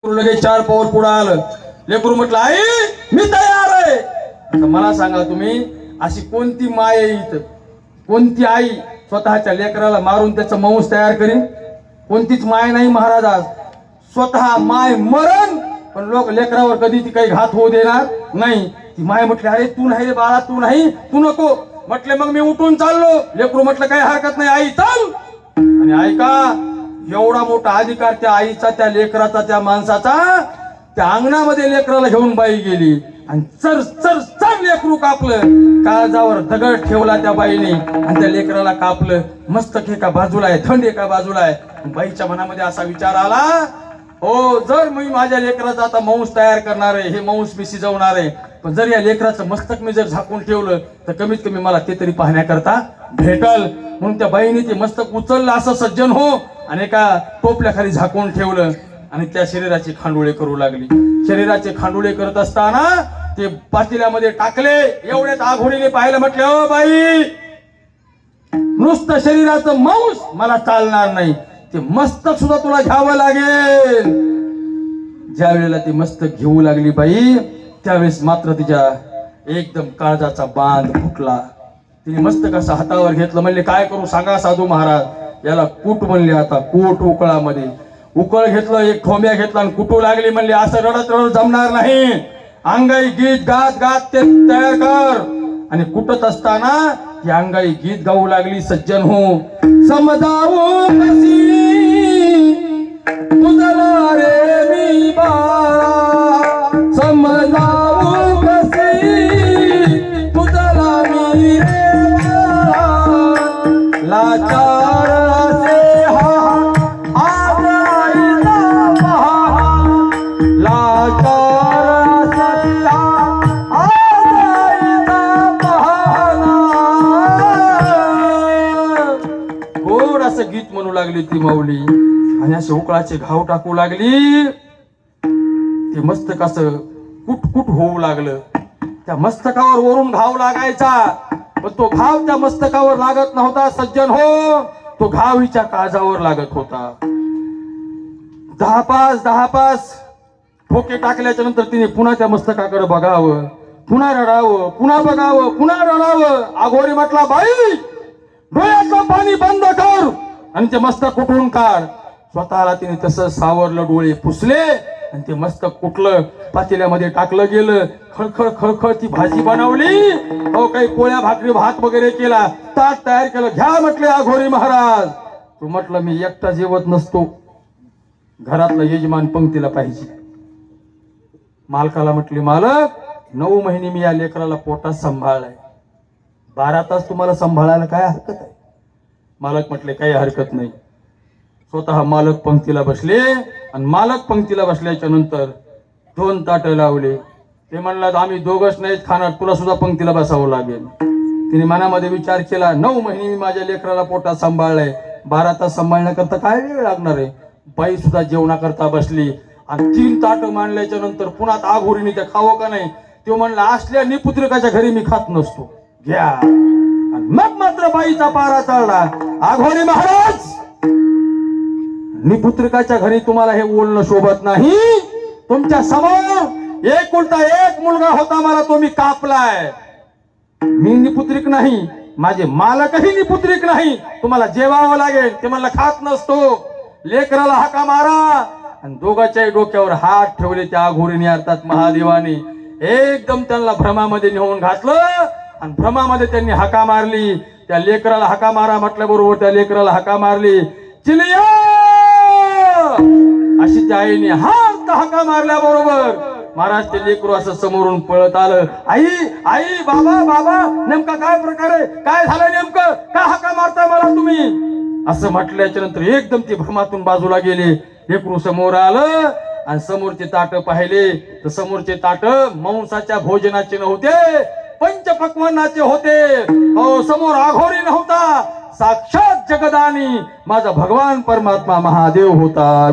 लगेच 4 पाऊल पुढे आलं. लेकरू म्हटलं आई मी तयार आहे. आता मला सांगा तुम्ही अशी कोणती माय आहे इथं, कोणती आई स्वतःच्या लेकराला मारून त्याचं मांस तयार करीन? कोणतीच माय नाही महाराज. आज स्वतः माय मरण पण लोक लेकरावर कधी ती काही घात होऊ देणार नाही. ती माय म्हटली अरे तू नाही रे बाळा, तू नाही, तू नको. म्हटले मग मी उठून चाललो. लेकरू म्हटलं काही हरकत नाही आई चल. आणि ऐका एवढा मोठा अधिकार त्या आईचा, त्या लेकराचा, त्या माणसाचा. त्या अंगणामध्ये लेकराला घेऊन बाई गेली आणि चर चर चर लेकरू कापलं. काळजावर दगड ठेवला त्या बाईने आणि त्या लेकराला कापलं. मस्तक एका बाजूला आहे, थंड एका बाजूला आहे. बाईच्या मनामध्ये असा विचार आला, हो जर मी माझ्या लेकराचा आता मांस तयार करणार आहे, हे मांस मी शिजवणार आहे, पण जर या लेकराचं मस्तक मी जर झाकून ठेवलं तर कमीत कमी मला ते तरी पाहण्याकरता भेटल. म्हणून त्या बाईने ते मस्तक उचललं असं सज्जन हो आणि एका टोपल्याखाली झाकून ठेवलं आणि त्या शरीराचे खांडोळे करू लागली. शरीराचे खांडोळे करत असताना ते पातेल्यामध्ये टाकले. एवढ्यात आघोडीने पाहिलं. म्हटले ओ बाई नुसतं शरीराचं मांस मला चालणार नाही, ते मस्तक सुद्धा तुला घ्यावं लागेल. ज्या वेळेला ती मस्तक घेऊ लागली बाई त्यावेळेस मात्र तिच्या एकदम काळजाचा बांध फुटला. तिने मस्तक असं हातावर घेतलं. म्हणले काय करू सांगा साधू महाराज. याला कूट म्हणले. आता कूट उकळामध्ये उकळ घेतलं, एक ठोंब्या घेतला आणि कुटू लागली. म्हणले असं रडत रडत जमणार नाही, अंगाई गीत गात गात ते तयार कर. आणि कुटत असताना ती अंगाई गीत गाऊ लागली. सज्जन हो समजावू कशी तुझला रे मी बाळा, समजावू कशी तुझला मी रे बाळा, लाचार असे हा आजईचा पहा, लाचार असे हा आजईचा पहा. गोड असं गीत म्हणू लागली ती माऊली आणि असे उकळाचे घाव टाकू लागली. ते मस्तक असं कुट कुट होऊ लागलं. त्या मस्तकावर वरून घाव लागायचा पण तो घाव त्या मस्तकावर लागत नव्हता सज्जन हो, तो घाव हिच्या काळजावर लागत होता. 10-5 ठोके टाकल्याच्या नंतर तिने पुन्हा त्या मस्तकाकडे बघावं, पुन्हा रडावं, पुन्हा बघावं, पुन्हा रडावं. आघोडी म्हटला बाई डोळ्याचं पाणी बंद कर आणि ते मस्तक कुठून काढ. स्वतःला तिने तसं सावरलं, डोळे पुसले आणि ते मस्तक कुठलं पातेल्यामध्ये टाकलं गेलं. खळखळ खळखळ ती भाजी बनवली. हो काही पोळ्या भाकरी भात वगैरे केला, ताट तयार केलं. घ्या म्हटले आघोरी महाराज. तू म्हटलं मी एकटा जेवत नसतो, घरातला यजमान पंक्तीला पाहिजे. मालकाला म्हटली मालक 9 महिने मी या लेकराला पोटात सांभाळलाय, 12 तास तुम्हाला सांभाळायला काय हरकत आहे? मालक म्हटले काही हरकत नाही. स्वतः मालक पंक्तीला बसले आणि मालक पंक्तीला बसल्याच्या नंतर 2 ताटं लावले. ते म्हणलं आम्ही दोघंच नाहीत खाणार, तुला सुद्धा पंक्तीला बसावं लागेल. तिने मनामध्ये विचार केला 9 महिने मी माझ्या लेकराला पोटात सांभाळलंय, 12 तास सांभाळण्याकरता काय वेळ लागणार आहे. बाई सुद्धा जेवणाकरता बसली आणि 3 ताटं मांडल्याच्या नंतर पुन्हा आघोरीने ते खावं का नाही. तो म्हणला असल्या निपुत्रिकाच्या घरी मी खात नसतो, घ्या. मग मात्र बाईचा पारा चढला. आघोरी महाराज निपुत्रिकाच्या घरी तुम्हाला हे बोलणं शोभत नाही. तुमच्या समोर एकुलता एक मुलगा होता, मला तो मी कापलाय. मी निपुत्रिक नाही, माझे मालकही निपुत्रिक नाही, तुम्हाला जेवावं लागेल. ते मला खात नसतो. लेकराला हाका मारा. आणि दोघांच्याही डोक्यावर हात ठेवले त्या आघोरीने अर्थात महादेवाने. एकदम त्यांना भ्रमामध्ये नेऊन घातलं आणि भ्रमामध्ये त्यांनी हाका मारली. त्या लेकराला हाका मारा म्हटल्याबरोबर त्या लेकराला हाका मारली. चिलिया अशी त्या आईने हाका मारल्याबरोबर महाराज ते लेकरू असं समोरून पळत आलं. आई आई बाबा बाबा नेमका काय प्रकार आहे, काय झालं नेमकं, का हाका मारताय मला तुम्ही असं म्हटल्याच्या नंतर एकदम ते भ्रमातून बाजूला गेले. लेकरू समोर आलं आणि समोरचे ताट पाहिले तर समोरचे ताट मांसाच्या भोजनाचे नव्हते, पंचपक्वान्नाचे होते. हो समोर आघोरी नव्हता, साक्षात जगदानी माझा भगवान परमात्मा महादेव होता.